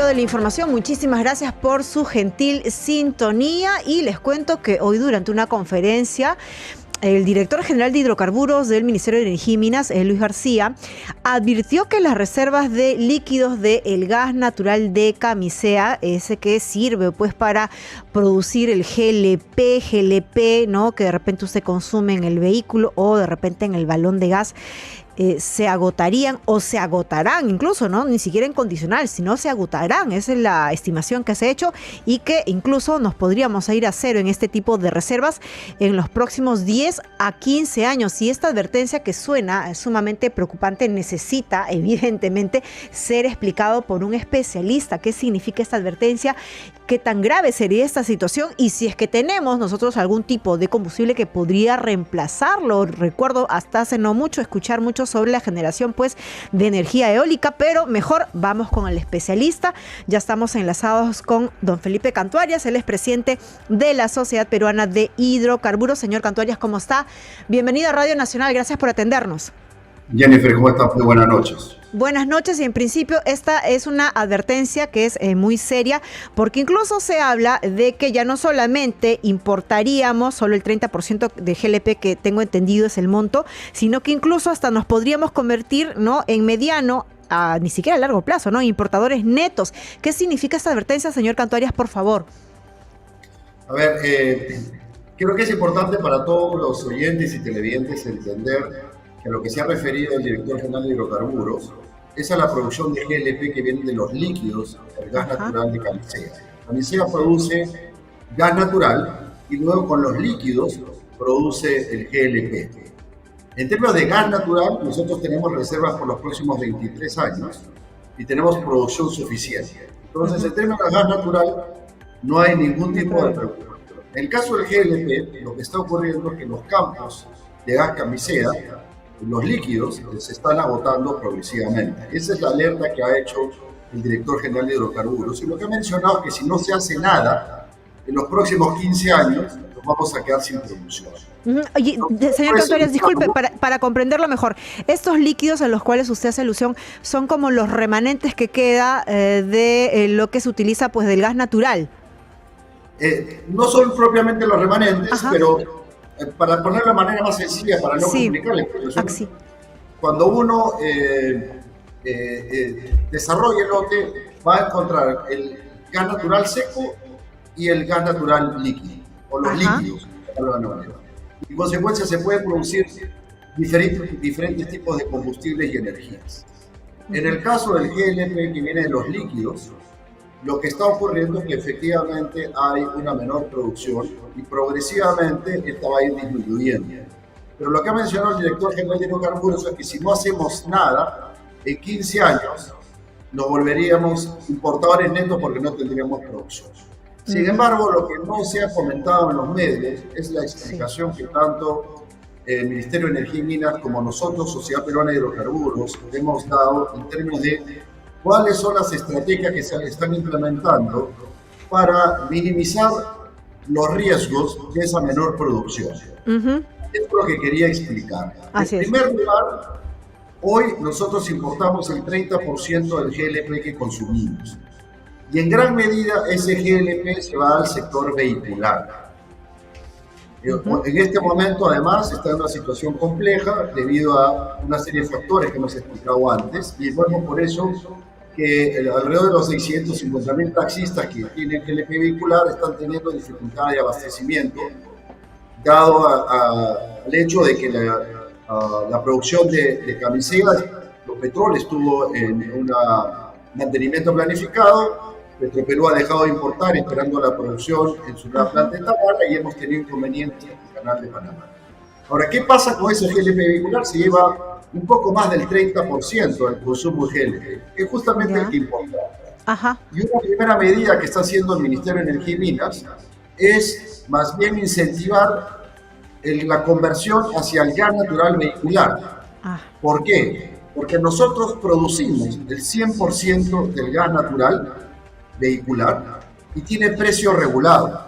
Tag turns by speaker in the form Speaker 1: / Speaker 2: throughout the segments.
Speaker 1: de la información. Muchísimas gracias por su gentil sintonía y les cuento que hoy durante una conferencia el director general de hidrocarburos del Ministerio de Energía y Minas, Luis García, advirtió que las reservas de líquidos del gas natural de Camisea, ese que sirve pues para producir el GLP, ¿no? Que de repente usted consume en el vehículo o de repente en el balón de gas, se agotarían o se agotarán incluso, ¿no? Ni siquiera en condicional, sino se agotarán. Esa es la estimación que se ha hecho y que incluso nos podríamos ir a cero en este tipo de reservas en los próximos 10 a 15 años. Y esta advertencia que suena sumamente preocupante necesita evidentemente ser explicado por un especialista. ¿Qué significa esta advertencia? ¿Qué tan grave sería esta situación? Y si es que tenemos nosotros algún tipo de combustible que podría reemplazarlo. Recuerdo hasta hace no mucho escuchar mucho sobre la generación pues de energía eólica, pero mejor vamos con el especialista. Ya estamos enlazados con don Felipe Cantuarias, él es presidente de la Sociedad Peruana de Hidrocarburos. Señor Cantuarias, ¿cómo está? Bienvenido a Radio Nacional, gracias por atendernos.
Speaker 2: Jennifer, ¿cómo estás? Muy buenas noches.
Speaker 1: Buenas noches y en principio esta es una advertencia que es muy seria porque incluso se habla de que ya no solamente importaríamos solo el 30% de GLP, que tengo entendido es el monto, sino que incluso hasta nos podríamos convertir, ¿no?, en mediano, ni siquiera a largo plazo, ¿no?, importadores netos. ¿Qué significa esta advertencia, señor Cantuarias, por favor?
Speaker 2: A ver, creo que es importante para todos los oyentes y televidentes entender que a lo que se ha referido el director general de hidrocarburos es a la producción de GLP que viene de los líquidos del gas natural de Camisea. Camisea produce gas natural y luego con los líquidos produce el GLP. En términos de gas natural, nosotros tenemos reservas por los próximos 23 años y tenemos producción suficiente. Entonces, en términos de gas natural, no hay ningún tipo de preocupación. En el caso del GLP, lo que está ocurriendo es que los campos de gas Camisea, los líquidos se están agotando progresivamente. Esa es la alerta que ha hecho el director general de hidrocarburos. Y lo que ha mencionado es que si no se hace nada, en los próximos 15 años nos vamos a quedar sin producción.
Speaker 1: Oye, señor Cantuarias, disculpe, para comprenderlo mejor, estos líquidos a los cuales usted hace alusión son como los remanentes que queda de lo que se utiliza pues del gas natural.
Speaker 2: No son propiamente los remanentes, pero para poner la manera más sencilla, para no complicarle, cuando uno desarrolla el lote, va a encontrar el gas natural seco y el gas natural líquido, o los líquidos, de alguna manera. En consecuencia, se pueden producir diferentes tipos de combustibles y energías. En el caso del GLP que viene de los líquidos, lo que está ocurriendo es que efectivamente hay una menor producción y progresivamente esta va a ir disminuyendo. Pero lo que ha mencionado el director general de hidrocarburos es que si no hacemos nada, en 15 años nos volveríamos importadores netos porque no tendríamos producción. Sin embargo, lo que no se ha comentado en los medios es la explicación que tanto el Ministerio de Energía y Minas como nosotros, Sociedad Peruana de Hidrocarburos, hemos dado en términos de cuáles son las estrategias que se están implementando para minimizar los riesgos de esa menor producción. Esto es lo que quería explicar. En primer lugar, hoy nosotros importamos el 30% del GLP que consumimos. Y en gran medida ese GLP se va al sector vehicular. En este momento, además, está en una situación compleja debido a una serie de factores que hemos explicado antes. Y bueno, por eso que alrededor de los 650.000 taxistas que tienen GLP vehicular están teniendo dificultades de abastecimiento, dado al hecho de que la producción de Camisea, los petróleos estuvo en un mantenimiento planificado. Petroperú ha dejado de importar esperando la producción en su nueva planta de Tabala y hemos tenido inconvenientes en el canal de Panamá. Ahora, ¿qué pasa con ese GLP vehicular? Se lleva un poco más del 30% del consumo de GLP, que es justamente el que importa. Y una primera medida que está haciendo el Ministerio de Energía y Minas es más bien incentivar la conversión hacia el gas natural vehicular. ¿Por qué? Porque nosotros producimos el 100% del gas natural vehicular y tiene precio regulado,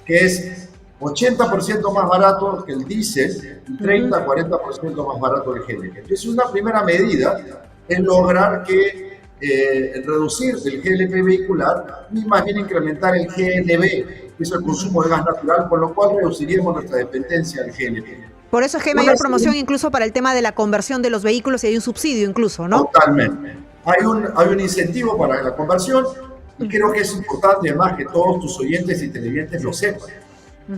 Speaker 2: que es 80% más barato que el diésel y 30-40% más barato que el GLP. Entonces, una primera medida es lograr que reducir el GLP vehicular y más bien incrementar el GNV, que es el consumo de gas natural, con lo cual reduciríamos nuestra dependencia del GLP.
Speaker 1: Por eso es que hay mayor promoción incluso para el tema de la conversión de los vehículos y hay un subsidio incluso, ¿no?
Speaker 2: Totalmente. Hay un incentivo para la conversión y creo que es importante además que todos tus oyentes y televidentes lo sepan.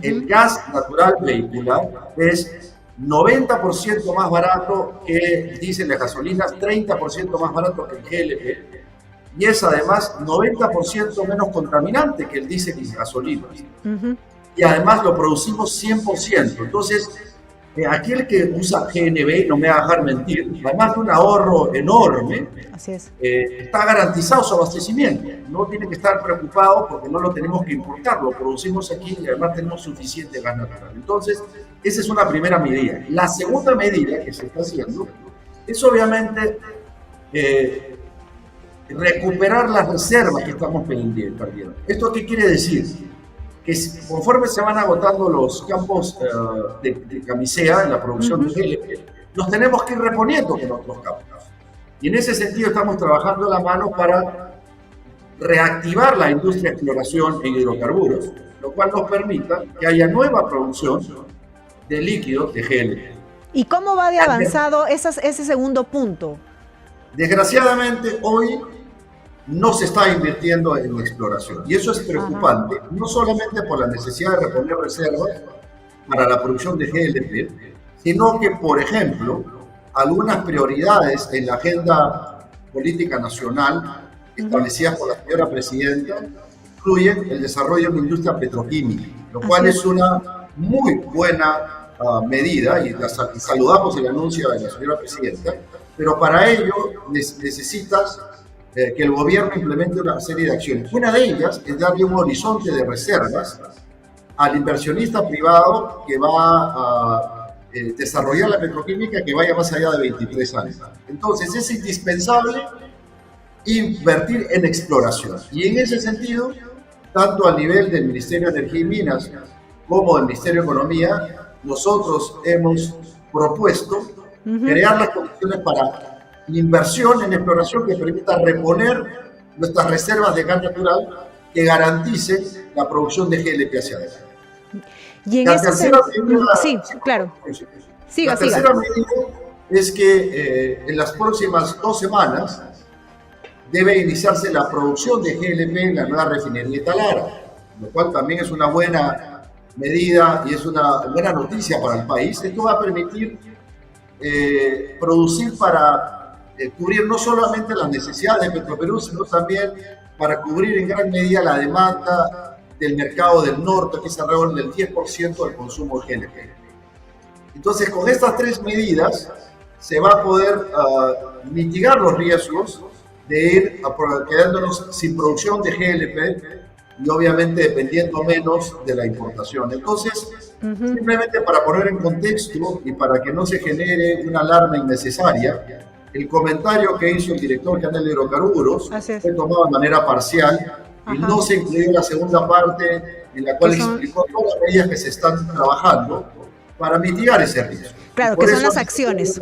Speaker 2: El gas natural vehicular es 90% más barato que diésel de gasolina, 30% más barato que el GLP y es además 90% menos contaminante que el diésel y gasolina. Y además lo producimos 100%. Entonces, aquel que usa GNV, no me va a dejar mentir, además de un ahorro enorme,
Speaker 1: así es.
Speaker 2: Está garantizado su abastecimiento. No tiene que estar preocupado porque no lo tenemos que importar, lo producimos aquí y además tenemos suficiente gas natural. Entonces, esa es una primera medida. La segunda medida que se está haciendo es obviamente recuperar las reservas que estamos perdiendo. ¿Esto qué quiere decir? Que conforme se van agotando los campos de camisea en la producción de GLP, los tenemos que ir reponiendo con otros campos. Y en ese sentido estamos trabajando a la mano para reactivar la industria de exploración en hidrocarburos, lo cual nos permita que haya nueva producción de líquidos de GLP.
Speaker 1: ¿Y cómo va de avanzado ese segundo punto?
Speaker 2: Desgraciadamente, hoy no se está invirtiendo en exploración. Y eso es preocupante, no solamente por la necesidad de reponer reservas para la producción de GLP, sino que, por ejemplo, algunas prioridades en la agenda política nacional establecidas por la señora presidenta incluyen el desarrollo de una industria petroquímica, lo cual es una muy buena medida y saludamos el anuncio de la señora presidenta, pero para ello necesitas que el gobierno implemente una serie de acciones. Una de ellas es darle un horizonte de reservas al inversionista privado que va a desarrollar la petroquímica que vaya más allá de 23 años. Entonces es indispensable invertir en exploración. Y en ese sentido, tanto a nivel del Ministerio de Energía y Minas como del Ministerio de Economía, nosotros hemos propuesto crear las condiciones para inversión en exploración que permita reponer nuestras reservas de gas natural que garanticen la producción de GLP hacia adelante.
Speaker 1: Y en ese sentido, sí, claro.
Speaker 2: La tercera medida es que en las próximas 2 semanas debe iniciarse la producción de GLP en la nueva refinería de Talara, lo cual también es una buena medida y es una buena noticia para el país. Esto va a permitir producir para cubrir no solamente las necesidades de Petroperú, sino también para cubrir en gran medida la demanda del mercado del norte, que es alrededor del 10% del consumo de GLP. Entonces, con estas 3 medidas se va a poder mitigar los riesgos de ir quedándonos sin producción de GLP y obviamente dependiendo menos de la importación. Entonces, simplemente para poner en contexto y para que no se genere una alarma innecesaria, el comentario que hizo el director general de hidrocarburos fue tomado de manera parcial y no se incluyó la segunda parte en la cual explicó todas las medidas que se están trabajando para mitigar ese riesgo.
Speaker 1: Claro, que son las acciones.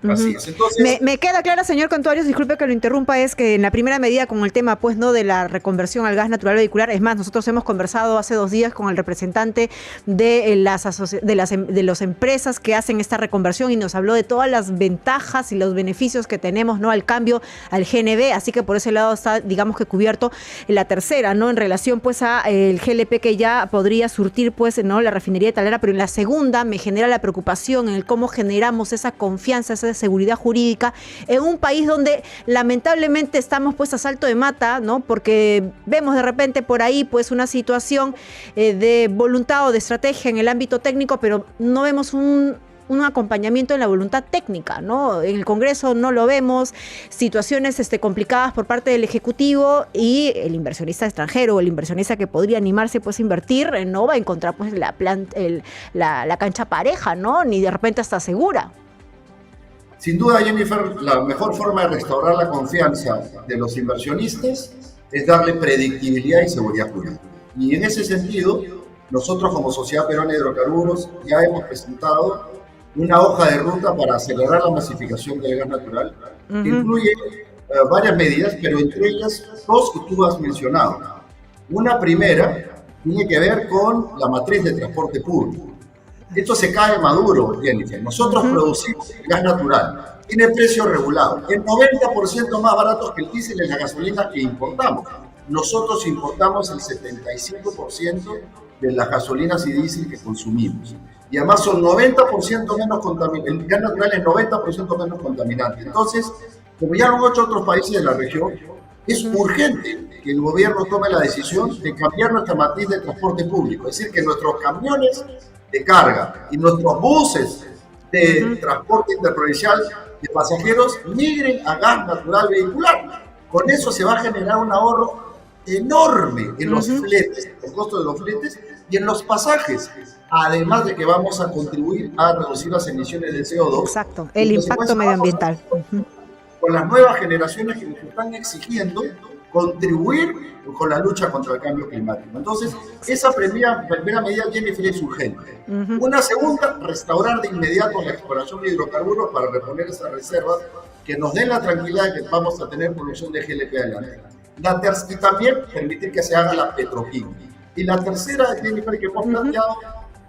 Speaker 2: Así es. Entonces,
Speaker 1: me queda clara, señor Contuarios, disculpe que lo interrumpa, es que en la primera medida con el tema, pues, no de la reconversión al gas natural vehicular, es más, nosotros hemos conversado hace 2 días con el representante de las empresas que hacen esta reconversión y nos habló de todas las ventajas y los beneficios que tenemos, ¿no?, al cambio al GNV, así que por ese lado está, digamos que cubierto la tercera, ¿no?, en relación, pues, a el GLP que ya podría surtir, pues, ¿no?, la refinería de Talara, pero en la segunda me genera la preocupación en el cómo generamos esa confianza, esa de seguridad jurídica en un país donde lamentablemente estamos pues a salto de mata, ¿no? Porque vemos de repente por ahí pues una situación de voluntad o de estrategia en el ámbito técnico, pero no vemos un acompañamiento en la voluntad técnica, ¿no? En el Congreso no lo vemos, situaciones complicadas por parte del Ejecutivo y el inversionista extranjero o el inversionista que podría animarse pues a invertir no va a encontrar pues la cancha pareja, ¿no? Ni de repente hasta segura.
Speaker 2: Sin duda, Jennifer, la mejor forma de restaurar la confianza de los inversionistas es darle predictibilidad y seguridad jurídica. Y en ese sentido, nosotros como Sociedad Peruana de Hidrocarburos ya hemos presentado una hoja de ruta para acelerar la masificación del gas natural, que incluye varias medidas, pero entre ellas dos que tú has mencionado. Una primera tiene que ver con la matriz de transporte público. Esto se cae maduro, Jennifer. Nosotros producimos gas natural, tiene precio regulado, el 90% más barato que el diésel en la gasolina que importamos. Nosotros importamos el 75% de las gasolinas y diésel que consumimos. Y además son 90% menos contaminantes. El gas natural es 90% menos contaminante. Entonces, como ya lo han hecho otros países de la región, es urgente que el gobierno tome la decisión de cambiar nuestra matriz de transporte público. Es decir, que nuestros camiones de carga y nuestros buses de transporte interprovincial de pasajeros migren a gas natural vehicular. Con eso se va a generar un ahorro enorme en los fletes, el costo de los fletes y en los pasajes. Además de que vamos a contribuir a reducir las emisiones de CO2.
Speaker 1: Exacto, el impacto medioambiental.
Speaker 2: Con las nuevas generaciones que nos están exigiendo contribuir con la lucha contra el cambio climático. Entonces, esa primera medida, Jennifer, es urgente. Una segunda, restaurar de inmediato la exploración de hidrocarburos para reponer esas reservas que nos den la tranquilidad de que vamos a tener producción de GLP adelante. Y también permitir que se haga la petroquímica. Y la tercera, Jennifer, que hemos planteado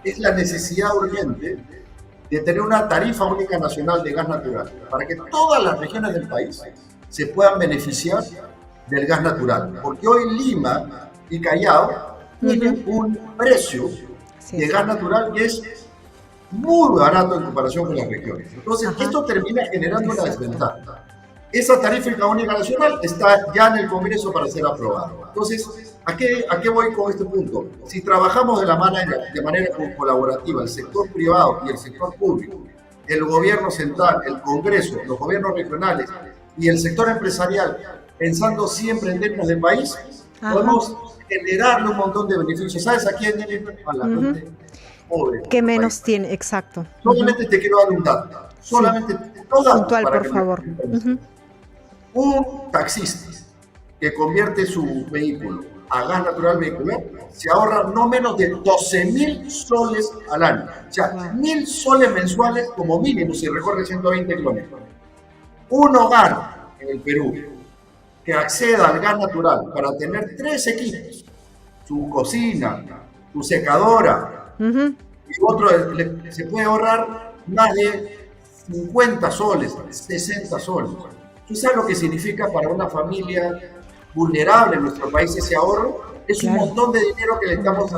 Speaker 2: es la necesidad urgente de tener una tarifa única nacional de gas natural para que todas las regiones del país se puedan beneficiar del gas natural. Porque hoy Lima y Callao tienen un precio de gas natural que es muy barato en comparación con las regiones. Entonces, esto termina generando una desventaja. Esa tarifa única nacional está ya en el Congreso para ser aprobada. Entonces, ¿a qué voy con este punto? Si trabajamos de manera colaborativa, el sector privado y el sector público, el gobierno central, el Congreso, los gobiernos regionales y el sector empresarial, pensando siempre en términos del país, podemos generarle un montón de beneficios. ¿Sabes a quién? A la gente pobre.
Speaker 1: ¿Qué menos tiene? Exacto.
Speaker 2: Solamente te quiero dar un dato. Solamente
Speaker 1: puntual, por favor.
Speaker 2: Un taxista que convierte su vehículo a gas natural vehicular se ahorra no menos de 12.000 soles al año. O sea, 1.000 soles mensuales como mínimo si recorre 120 kilómetros. Un hogar en el Perú que acceda al gas natural para tener 3 equipos, su cocina, su secadora, y otro se puede ahorrar más de 50 soles, 60 soles. ¿Tú sabes lo que significa para una familia vulnerable en nuestro país ese ahorro? Es un montón de dinero que le estamos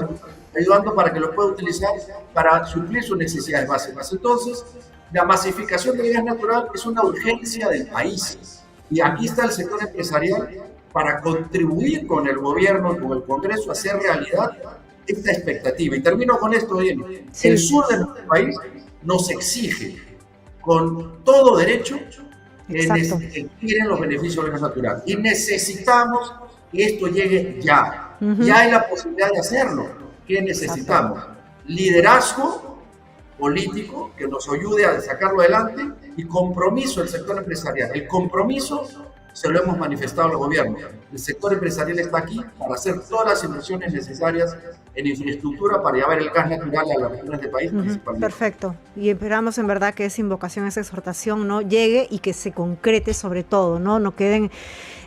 Speaker 2: ayudando para que lo pueda utilizar para suplir sus necesidades básicas. Entonces, la masificación del gas natural es una urgencia del país. Y aquí está el sector empresarial para contribuir con el gobierno, con el Congreso, a hacer realidad esta expectativa. Y termino con esto, bien. El sur de nuestro país nos exige con todo derecho que quieren los beneficios del gas natural. Y necesitamos que esto llegue ya. Ya hay la posibilidad de hacerlo. ¿Qué necesitamos? Liderazgo político que nos ayude a sacarlo adelante y compromiso del sector empresarial. El compromiso se lo hemos manifestado al gobierno. El sector empresarial está aquí para hacer todas las inversiones necesarias en infraestructura para llevar el gas natural a las regiones del país principalmente.
Speaker 1: Perfecto. Y esperamos en verdad que esa invocación, esa exhortación, ¿no?, llegue y que se concrete sobre todo, no queden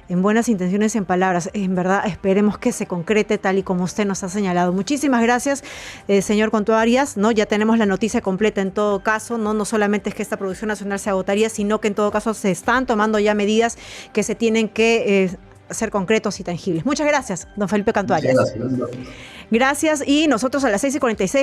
Speaker 1: en buenas intenciones, en palabras. En verdad, esperemos que se concrete tal y como usted nos ha señalado. Muchísimas gracias, señor Contó Arias, ¿no? Ya tenemos la noticia completa en todo caso, no solamente es que esta producción nacional se agotaría, sino que en todo caso se están tomando ya medidas que se tienen que ser concretos y tangibles. Muchas gracias, don Felipe Contó Arias. Gracias, y nosotros a las 6:46